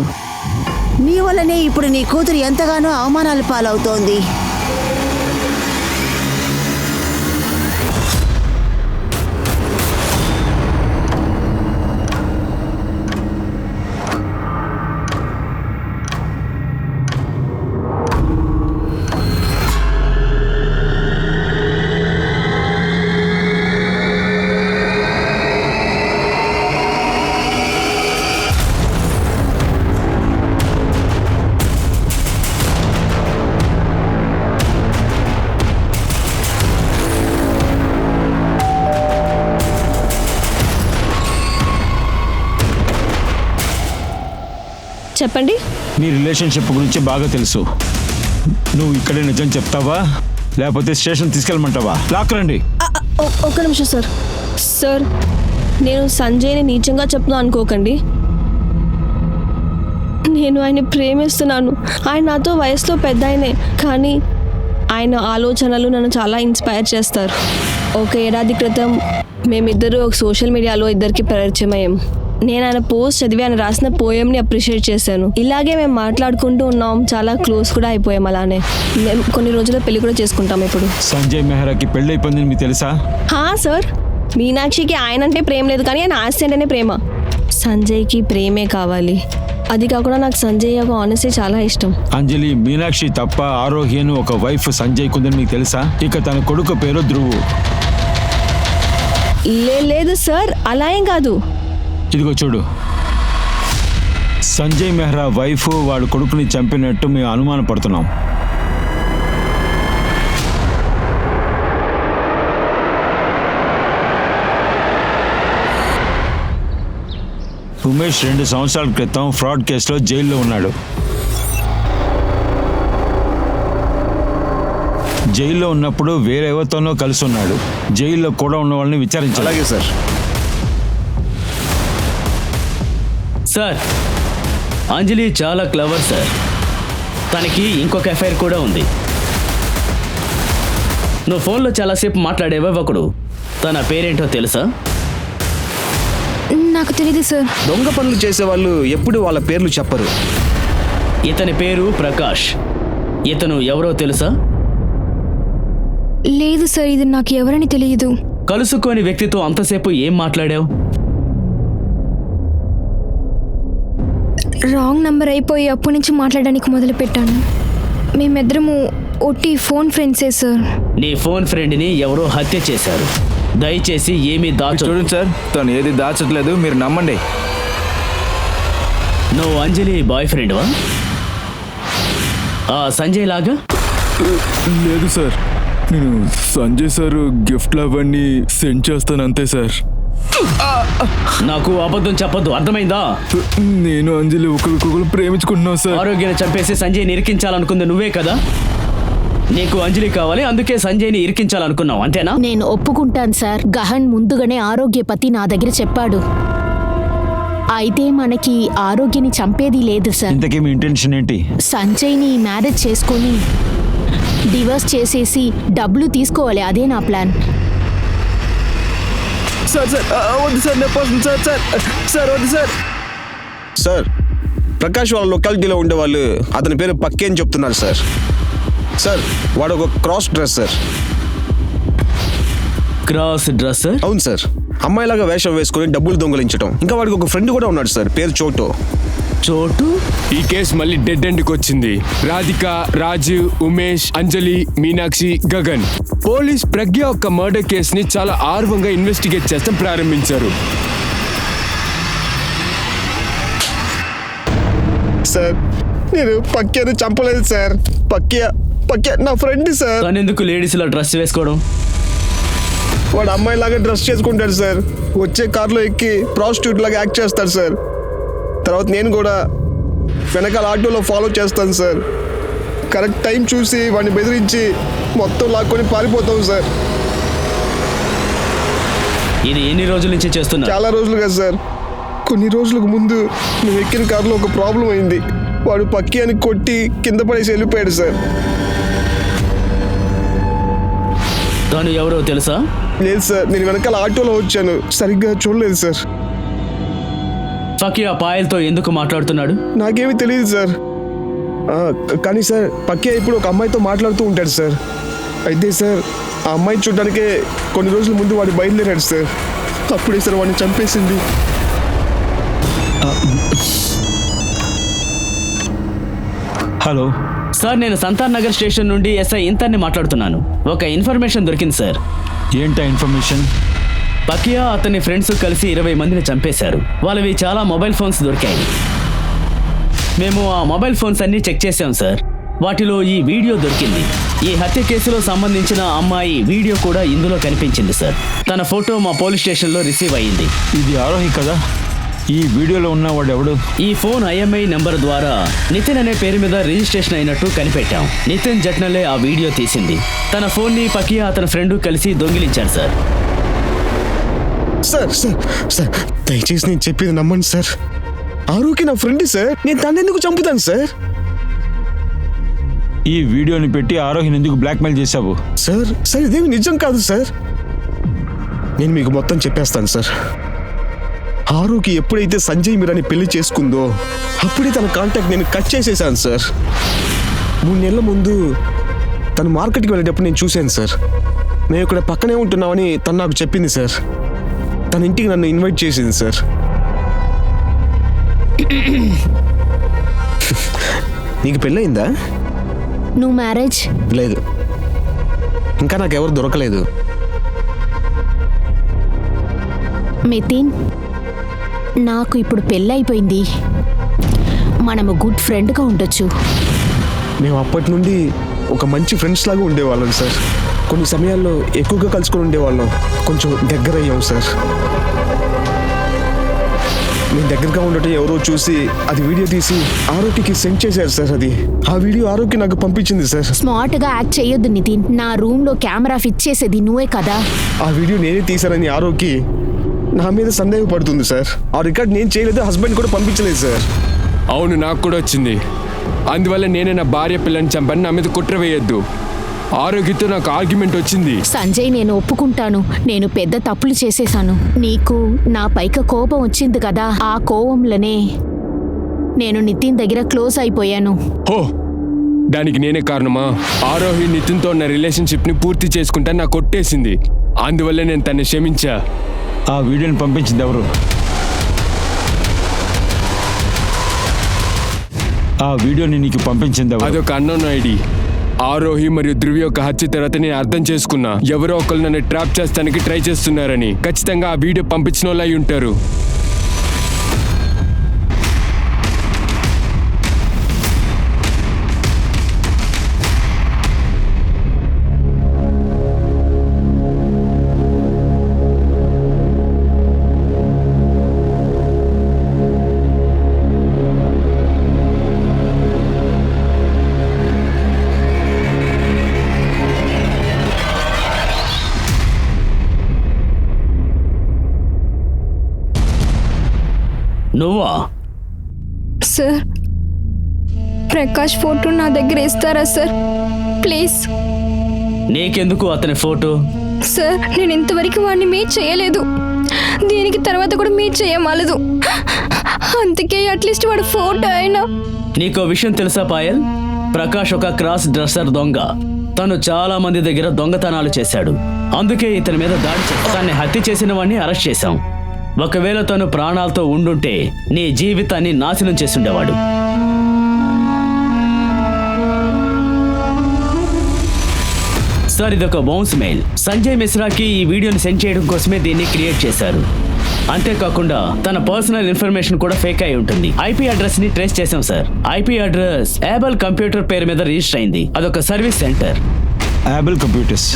Speaker 6: నీ వల్లనే ఇప్పుడు నీ కూతురు ఎంతగానో అవమానాల పాలవుతోంది.
Speaker 4: చెప్పండి.
Speaker 10: నీ రిలేషన్షిప్ గురించి బాగా తెలుసు. నువ్వు ఇక్కడే నిజం చెప్తావా లేకపోతే స్టేషన్ తీసుకెళ్ళమంటావా? లాక్కరండి.
Speaker 4: ఒక్క నిమిషం సార్. సార్, నేను సంజయ్ని నీచంగా చెప్తున్నా అనుకోకండి. నేను ఆయన ప్రేమిస్తున్నాను. ఆయన నాతో వయసులో పెద్ద ఆయనే, కానీ ఆయన ఆలోచనలు నన్ను చాలా ఇన్స్పైర్ చేస్తారు. ఒక ఏడాది క్రితం మేమిద్దరూ ఒక సోషల్ మీడియాలో ఇద్దరికి పరిచయం అయ్యాం. నేను ఆయన పోస్ట్ చదివి ఆయన రాసిన పోయంని అప్రిషియేట్ చేశాను. ఇలాగే మేము మాట్లాడుకుంటూ ఉన్నాం, చాలా క్లోజ్ కూడా అయిపోయాం. అలానే మేము కొన్ని రోజుల్లో పెళ్లి కూడా చేసుకుంటాం. ఇప్పుడు
Speaker 10: సంజయ్ మెహ్రాకి పెళ్లి అయిపోయిందని మీకు తెలుసా?
Speaker 4: సార్, మీనాక్షికి ఆయన అంటే ప్రేమ లేదు, కానీ ఆయన ఆస్తి అంటేనే ప్రేమ. సంజయ్కి ప్రేమే కావాలి. అది కాకుండా నాకు సంజయ్ ఒక ఆనెస్టీ చాలా ఇష్టం.
Speaker 10: అంజలి, మీనాక్షి తప్ప ఆరోహి అని ఒక వైఫ్ సంజయ్ కుందని మీకు తెలుసా? ఇక తన కొడుకు పేరు ధ్రువు.
Speaker 4: లేదు సార్, అలా ఏం కాదు.
Speaker 10: ఇదిగో చూడు, సంజయ్ మెహ్రా వైఫ్ వాడు కొడుకుని చంపినట్టు మేము అనుమానపడుతున్నాం. ఉమేష్ 2 సంవత్సరాల క్రితం ఫ్రాడ్ కేసులో జైల్లో ఉన్నాడు. జైల్లో ఉన్నప్పుడు వేరెవరితోనో కలిసి ఉన్నాడు. జైల్లో కూడా ఉన్న వాళ్ళని విచారించాలి.
Speaker 9: అలాగే సార్.
Speaker 8: సార్, అంజలి చాలా క్లవర్ సార్. తనకి ఇంకొక ఎఫ్ఐఆర్ కూడా ఉంది. నువ్వు ఫోన్లో చాలాసేపు మాట్లాడేవా ఒకడు. తన పేరేంటో తెలుసా?
Speaker 7: నాకు తెలియదు సార్.
Speaker 9: దొంగ పనులు చేసేవాళ్ళు ఎప్పుడు వాళ్ళ పేర్లు చెప్పరు.
Speaker 8: ఇతని పేరు ప్రకాష్. ఇతను ఎవరో తెలుసా?
Speaker 7: లేదు సార్, ఇది నాకు ఎవరని తెలియదు.
Speaker 8: కలుసుకోని వ్యక్తితో అంతసేపు ఏం మాట్లాడావు?
Speaker 7: రాంగ్ నంబర్ అయిపోయి అప్పటి నుంచి మాట్లాడడానికి మొదలుపెట్టాను. మేమిద్దరము ఒట్టి ఫోన్ ఫ్రెండ్సే సార్.
Speaker 8: నీ ఫోన్ ఫ్రెండ్ని ఎవరో హత్య చేశారు. దయచేసి ఏమీ
Speaker 5: చూడండి సార్, తను ఏది దాచట్లేదు, మీరు నమ్మండి.
Speaker 8: నువ్వు అంజలి బాయ్ ఫ్రెండ్వా? సంజయ్ లాగా?
Speaker 12: లేదు సార్, నేను సంజయ్ సార్ గిఫ్ట్లు అవన్నీ సెండ్ చేస్తాను అంతే సార్.
Speaker 8: నాకు అబద్ధం చెప్పొద్దు, అర్థమైందా?
Speaker 12: నేను అంజలి ఒకరికొకరు ప్రేమించుకుంటున్నావు సార్.
Speaker 8: ఆరోగ్యాన్ని చంపేసి సంజయ్ని ఇరికించాలనుకుంది నువ్వే కదా? నీకు అంజలి కావాలి, అందుకే సంజయ్ని ఇరికించాలనుకున్నావు, అంతేనా?
Speaker 2: నేను ఒప్పుకుంటాను సార్. గహన్ ముందుగానే ఆరోగ్యపతి నా దగ్గర చెప్పాడు. అయితే మనకి ఆరోగ్యని చంపేది లేదు సార్.
Speaker 10: ఇంతకీ మీ ఇంటెన్షన్ ఏంటి?
Speaker 2: సంజయ్ని మ్యారేజ్ చేసుకొని డివోర్స్ చేసేసి డబ్బులు తీసుకోవాలి, అదే నా ప్లాన్.
Speaker 9: సార్ సార్ వద్దు సార్, సార్ సార్ సార్ వద్దు సార్. సార్, ప్రకాష్ వాళ్ళ లొకాలిటీలో ఉండేవాళ్ళు అతని పేరు పక్కే అని చెప్తున్నారు సార్. సార్, వాడు ఒక cross dress sir.
Speaker 8: Cross dresser?
Speaker 9: అవును సార్. అమ్మాయిలాగా వేషం వేసుకుని డబ్బులు దొంగలించడం. ఇంకా వాడికి ఒక ఫ్రెండ్ కూడా ఉన్నాడు సార్, పేరు చోటు.
Speaker 8: చోటు?
Speaker 1: ఈ కేసు మళ్ళీ డెడ్ ఎండ్కి వచ్చింది. రాధిక, రాజు, ఉమేష్, అంజలి, మీనాక్షి, గగన్ పోలీస్ ప్రజ్ఞ యొక్క మర్డర్ కేసుని చాలా ఆర్వంగా ఇన్వెస్టిగేట్ చేస్తాం ప్రారంభించారు.
Speaker 9: సార్ నేను పక్యాను చంపలేదు సార్. పక్య నా ఫ్రెండ్ సార్.
Speaker 8: తనెందుకు లేడీస్ లా డ్రెస్ వేసుకోవడం?
Speaker 9: వాడు అమ్మాయిలాగా డ్రెస్ చేసుకుంటాడు సార్. వచ్చే కార్లో ఎక్కి ప్రాస్టిట్యూట్ లాగా యాక్ట్ చేస్తాడు సార్. తర్వాత నేను కూడా వెనకాల ఆటోలో ఫాలో చేస్తాను సార్. కరెక్ట్ టైం చూసి వాడిని బెదిరించి మొత్తం లాక్కొని పారిపోతాం సార్.
Speaker 8: ఇది ఎన్ని రోజుల నుంచి చేస్తున్నా?
Speaker 9: చాలా రోజులుగా సార్. కొన్ని రోజులకు ముందు మేము ఎక్కిన కారులో ఒక ప్రాబ్లం అయింది. వాడు పక్కి అని కొట్టి కింద పడేసి వెళ్ళిపోయాడు సార్.
Speaker 8: తను ఎవరో తెలుసా?
Speaker 9: లేదు సార్, నేను వెనకాల ఆటోలో వచ్చాను, సరిగ్గా చూడలేదు సార్.
Speaker 8: ఫకియా పాయల్తో ఎందుకు మాట్లాడుతున్నాడు?
Speaker 9: నాకేమీ తెలియదు సార్. కానీ సార్ పక్కే ఇప్పుడు ఒక అమ్మాయితో మాట్లాడుతూ ఉంటాడు సార్. అయితే సార్ ఆ అమ్మాయి చూడడానికే కొన్ని రోజుల ముందు వాడు బయలుదేరాడు సార్. అప్పుడే సార్ వాడిని చంపేసింది.
Speaker 10: హలో
Speaker 8: సార్, నేను సంతాన్ నగర్ స్టేషన్ నుండి ఎస్ఐ ఇంతర్ని మాట్లాడుతున్నాను. ఒక ఇన్ఫర్మేషన్ దొరికింది సార్.
Speaker 10: ఏంటా ఇన్ఫర్మేషన్?
Speaker 8: పకియా అతని ఫ్రెండ్స్ కలిసి 20 మందిని చంపేశారు. వాళ్ళవి చాలా మొబైల్ ఫోన్స్ దొరికాయి. మేము ఆ మొబైల్ ఫోన్స్ అన్ని చెక్ చేశాం సార్. వాటిలో ఈ వీడియో దొరికింది. ఈ హత్య కేసులో సంబంధించిన అమ్మాయి వీడియో కూడా ఇందులో కనిపించింది సార్. తన ఫోటో మా పోలీస్ స్టేషన్లో రిసీవ్ అయ్యింది.
Speaker 10: ఇది ఆరోహి కదా? ఈ వీడియోలో ఉన్నవాడు ఎవడు?
Speaker 8: ఈ ఫోన్ IMEI నెంబర్ ద్వారా నితిన్ అనే పేరు మీద రిజిస్ట్రేషన్ అయినట్టు కనిపెట్టాం. నితిన్ జట్నలే ఆ వీడియో తీసింది. తన ఫోన్ని పకియా అతని ఫ్రెండ్ కలిసి దొంగిలించారు సార్.
Speaker 9: సార్ సార్ సార్ దయచేసి నేను చెప్పేది నమ్మండి సార్. ఆరోకి నా ఫ్రెండ్ సార్. నేను తను ఎందుకు చంపుతాను సార్?
Speaker 10: ఈ వీడియోని పెట్టి ఆరోహిని ఎందుకు బ్లాక్మెయిల్ చేశావు?
Speaker 9: సార్ సార్ ఇదేమి నిజం కాదు సార్. నేను మీకు మొత్తం చెప్పేస్తాను సార్. ఆరోకి ఎప్పుడైతే సంజయ్ మీరాని పెళ్లి చేసుకుందో అప్పుడే తన కాంటాక్ట్ నేను కట్ చేసేసాను సార్. 3 నెలల ముందు తను మార్కెట్కి వెళ్ళేటప్పుడు నేను చూశాను సార్. మేము ఇక్కడ పక్కనే ఉంటున్నామని తను నాకు చెప్పింది సార్. తన ఇంటికి నన్ను ఇన్వైట్ చేసింది సార్. నీకు పెళ్ళయిందా?
Speaker 2: నువ్వు మ్యారేజ్?
Speaker 9: లేదు, ఇంకా నాకెవరు దొరకలేదు.
Speaker 2: మితిన్, నాకు ఇప్పుడు పెళ్ళైపోయింది. మనము గుడ్ ఫ్రెండ్గా ఉండొచ్చు.
Speaker 9: మేము అప్పటి నుండి ఒక మంచి ఫ్రెండ్స్ లాగా ఉండేవాళ్ళం సార్. కొన్ని సమయాల్లో ఎక్కువగా కలుసుకొని ఉండేవాళ్ళం. కొంచెం దగ్గర అయ్యాం సార్. మేము దగ్గరగా ఉండటం ఎవరో చూసి అది వీడియో తీసి ఆరోగ్యకి సెండ్ చేశారు సార్. ఆ వీడియో ఆరోగ్య నాకు పంపించింది సార్.
Speaker 2: స్మార్ట్గా యాక్ట్ చేయొద్దు నితిన్. నా రూమ్లో కెమెరా ఫిట్ చేసేది నువ్వే కదా.
Speaker 9: ఆ వీడియో నేనే తీశానని ఆరోగ్య నా మీద సందేహపడుతుంది సార్. ఆ రికార్డ్ నేను చేయలేదు, హస్బెండ్ కూడా పంపించలేదు సార్.
Speaker 1: అవును, నాకు కూడా వచ్చింది. అందువల్ల నేనే నా భార్య పిల్లని చంపని నా మీద కుట్ర వేయొద్దు. ఆరోగ్యతో నాకు ఆర్గ్యుమెంట్ వచ్చింది.
Speaker 2: సంజయ్, నేను ఒప్పుకుంటాను, నేను పెద్ద తప్పులు చేసేశాను. నీకు నా పైక కోపం వచ్చింది కదా, ఆ కోపంలోనే నేను నితిన్ దగ్గర క్లోజ్ అయిపోయాను.
Speaker 1: హో, దానికి నేనే కారణమా? ఆరోహి నితిన్తో ఉన్న రిలేషన్షిప్ని పూర్తి చేసుకుంటా నాకు కొట్టేసింది. అందువల్ల నేను తన్ని క్షమించా.
Speaker 10: ఆ వీడియోని పంపించింది ఎవరు? ఆ వీడియోని నీకు పంపించింది ఎవరు?
Speaker 1: అదొక అన్నోన్ ఐడి. ఆరోహి మరియు ధృవి యొక్క హత్య తర్వాత నేను అర్థం చేసుకున్నా, ఎవరో ఒకరు నన్ను ట్రాప్ చేస్తానికి ట్రై చేస్తున్నారని. ఖచ్చితంగా ఆ వీడియో పంపించిన వాళ్ళు అయి ఉంటారు.
Speaker 8: నువ్వా?
Speaker 7: సార్, ప్రకాష్ ఫోటో నా దగ్గర ఇస్తారా సార్? ప్లీజ్.
Speaker 8: నీకెందుకు అతని ఫోటో?
Speaker 7: సార్, నేను ఇంతవరకు వాడిని మీట్ చేయలేదు. దీనికి తర్వాత కూడా మీట్ చేయమాలదు. అందుకే అట్లీస్ట్ వాడు ఫోటో అయినా.
Speaker 8: నీకో విషయం తెలుసా పాయల్? ప్రకాష్ ఒక క్రాస్ డ్రెస్సర్ దొంగ. తను చాలా మంది దగ్గర దొంగతనాలు చేశాడు. అందుకే ఇతని మీద దాడి చేసి తన్ని హత్య చేసిన వాడిని అరెస్ట్ చేశాం. ఒకవేళ తను ప్రాణాలతో ఉండుంటే నీ జీవితాన్ని నాశనం చేసుండేవాడు. సార్, ఇదొక బౌన్స్ మెయిల్. సంజయ్ మిశ్రాకి ఈ వీడియోని సెండ్ చేయడం కోసమే దీన్ని క్రియేట్ చేశారు. అంతేకాకుండా తన పర్సనల్ ఇన్ఫర్మేషన్ కూడా ఫేక్ అయి ఉంటుంది. ఐపీ అడ్రస్ ని ట్రేస్ చేశాం సార్. ఐపీ అడ్రస్ యాబల్ కంప్యూటర్ పేరు మీద రిజిస్టర్ అయింది. అదొక సర్వీస్ సెంటర్.
Speaker 10: యాబుల్ కంప్యూటర్స్.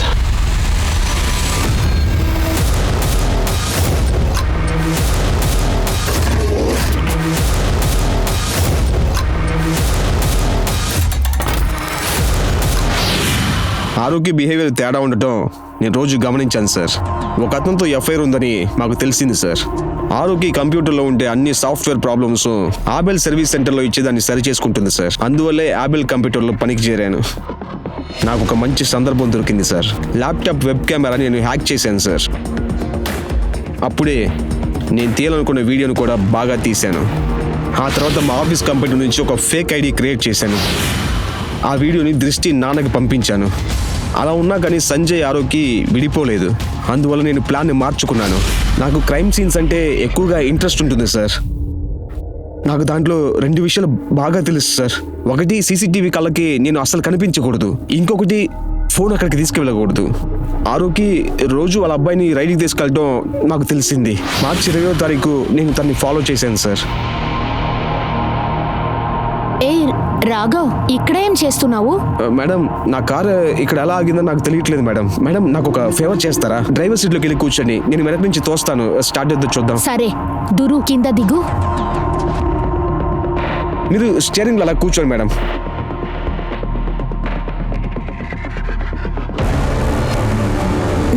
Speaker 9: ఆరోగ్య బిహేవియర్ తేడా ఉండటం నేను రోజు గమనించాను సార్. ఒక అతనితో ఎఫ్ఐఆర్ ఉందని మాకు తెలిసింది సార్. ఆరోగ్య కంప్యూటర్లో ఉండే అన్ని సాఫ్ట్వేర్ ప్రాబ్లమ్స్ ఆబెల్ సర్వీస్ సెంటర్లో ఇచ్చేదాన్ని సరి చేసుకుంటుంది సార్. అందువల్లే ఆబెల్ కంప్యూటర్లో పనికి చేరాను. నాకు ఒక మంచి సందర్భం దొరికింది సార్. ల్యాప్టాప్ వెబ్ కెమెరా నేను హ్యాక్ చేశాను సార్. అప్పుడే నేను తీయాలనుకున్న వీడియోను కూడా బాగా తీశాను. ఆ తర్వాత మా ఆఫీస్ కంప్యూటర్ నుంచి ఒక ఫేక్ ఐడి క్రియేట్ చేశాను. ఆ వీడియోని దృష్టి నాన్నకి పంపించాను. అలా ఉన్నా కానీ సంజయ్ ఆరోగ్యకి విడిపోలేదు. అందువల్ల నేను ప్లాన్ని మార్చుకున్నాను. నాకు క్రైమ్ సీన్స్ అంటే ఎక్కువగా ఇంట్రెస్ట్ ఉంటుంది సార్. నాకు దాంట్లో 2 విషయాలు బాగా తెలుసు సార్. ఒకటి, సీసీటీవీ కళ్ళకి నేను అసలు కనిపించకూడదు. ఇంకొకటి, ఫోన్ అక్కడికి తీసుకెళ్ళకూడదు. ఆరోగ్యకి రోజు వాళ్ళ అబ్బాయిని రైడ్కి తీసుకెళ్ళడం నాకు తెలిసింది. మార్చి 20వ తారీఖు నేను తనని ఫాలో చేశాను సార్.
Speaker 2: ఏ రాఘవ్, ఇక్కడేం చేస్తున్నావు?
Speaker 9: మేడం, నా కారు ఇక్కడ ఎలా ఆగిందో నాకు తెలియట్లేదు మేడం. మేడం, నాకు ఒక ఫేవర్ చేస్తారా? డ్రైవర్ సీట్లోకి వెళ్ళి కూర్చోండి. నేను వెనక నుంచి తోస్తాను. స్టార్ట్ చేద్దాం, చూద్దాం.
Speaker 2: సరే, దురు కింద దిగు.
Speaker 9: మీరు స్టీరింగ్లో అలా కూర్చోండి మేడం.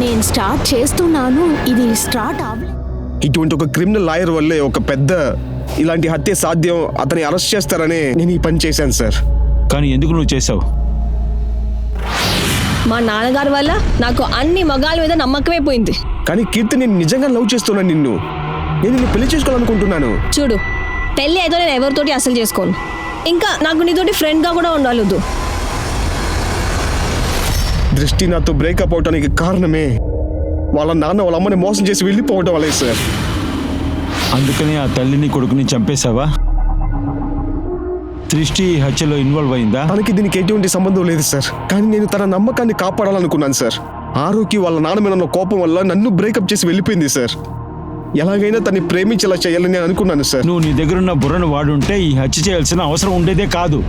Speaker 2: నేను స్టార్ట్ చేస్తున్నాను, ఇది స్టార్ట్ అవ్వలేదు.
Speaker 9: ఇటువంటి ఒక క్రిమినల్ లాయర్ వల్లే ఒక పెద్ద ఇలాంటి హత్య సాధ్యం. అతన్ని అరెస్ట్ చేస్తారని నేను ఈ పని చేశాను సార్.
Speaker 10: కానీ ఎందుకు నువ్వు చేసావు?
Speaker 4: మా నాన్నగారి వల్ల నాకు అన్ని మగాళ్ళ మీద నమ్మకమే పోయింది.
Speaker 9: కానీ కీర్తి, నేను నిజంగా లవ్ చేస్తున్నాను నిన్ను. నేను నిన్ను పెళ్లి చేసుకోవాలనుకుంటున్నాను.
Speaker 4: చూడు, పెళ్ళి అయితే నేను ఎవరితోటి అసలు చేసుకోను. ఇంకా నాకు నీతోటి ఫ్రెండ్గా కూడా ఉండాలొద్దు.
Speaker 9: దృష్టి నాతో బ్రేకప్ అవటానికి కారణమే వాళ్ళ నాన్న వాళ్ళ అమ్మని మోసం చేసి వెళ్ళిపోవటం వల్లే సార్.
Speaker 10: అందుకని ఆ తల్లిని కొడుకుని చంపేశావా? దృష్టి హత్యలో ఇన్వాల్వ్ అయిందా?
Speaker 9: తనకి దీనికి ఎటువంటి సంబంధం లేదు సార్. కానీ నేను తన నమ్మకాన్ని కాపాడాలనుకున్నాను సార్. ఆరోగ్య వాళ్ళ నాన్న మీద ఉన్న కోపం వల్ల నన్ను బ్రేకప్ చేసి వెళ్ళిపోయింది సార్. ఎలాగైనా తన్ని ప్రేమించేలా చేయాలని నేను అనుకున్నాను సార్.
Speaker 10: నువ్వు నీ దగ్గరున్న బుర్రను వాడుంటే ఈ హత్య చేయాల్సిన అవసరం ఉండేదే కాదు.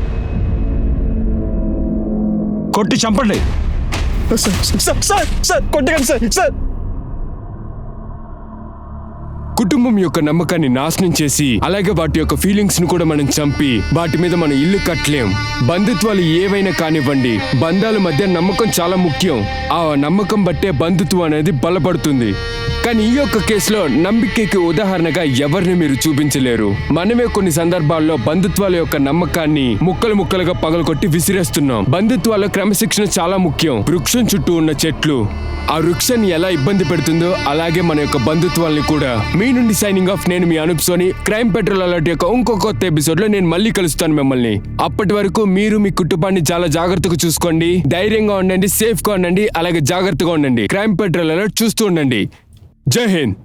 Speaker 10: కొట్టి చంపండి.
Speaker 9: కొట్టకండి సార్. సార్,
Speaker 1: కుటుంబం యొక్క నమ్మకాన్ని నాశనం చేసి అలాగే వాటి యొక్క ఫీలింగ్స్ ను కూడా మనం చంపి వాటి మీద మనం ఇల్లు కట్టలేం. బంధుత్వాలు ఏవైనా కానివ్వండి, బంధాల మధ్య నమ్మకం చాలా ముఖ్యం. ఆ నమ్మకం బట్టే బంధుత్వం అనేది బలపడుతుంది. కానీ ఈ యొక్క కేసులో నమ్మికకి ఉదాహరణగా ఎవరిని మీరు చూపించలేరు. మనమే కొన్ని సందర్భాల్లో బంధుత్వాల యొక్క నమ్మకాన్ని ముక్కలు ముక్కలుగా పగలగొట్టి విసిరేస్తున్నాం. బంధుత్వాల క్రమశిక్షణ చాలా ముఖ్యం. వృక్షం చుట్టూ ఉన్న చెట్లు ఆ వృక్షాన్ని ఎలా ఇబ్బంది పెడుతుందో అలాగే మన యొక్క బంధుత్వాల్ని కూడా. మీ నుండి సైనింగ్ ఆఫ్, నేను మీ Anoop Soni. Crime patrol alert యొక్క ఇంకో కొత్త ఎపిసోడ్ లో నేను మళ్ళీ కలుస్తాను మిమ్మల్ని. అప్పటి వరకు మీరు మీ కుటుంబాన్ని చాలా జాగ్రత్తగా చూసుకోండి. ధైర్యంగా ఉండండి, సేఫ్ గా ఉండండి, అలాగే జాగ్రత్తగా ఉండండి. క్రైమ్ పెట్రోల్ అలర్ట్ చూస్తూ ఉండండి. జై హింద్.